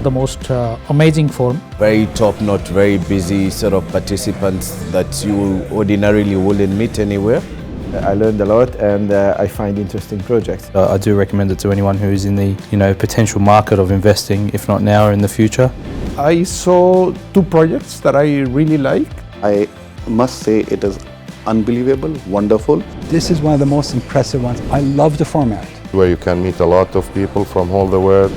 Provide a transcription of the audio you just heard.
the most amazing forum. Very top-notch, very busy sort of participants that you ordinarily wouldn't meet anywhere. I learned a lot and I find interesting projects. I do recommend it to anyone who's in the potential market of investing, if not now or in the future. I saw two projects that I really like. I must say it is unbelievable, wonderful. This is one of the most impressive ones. I love the format. Where you can meet a lot of people from all the world.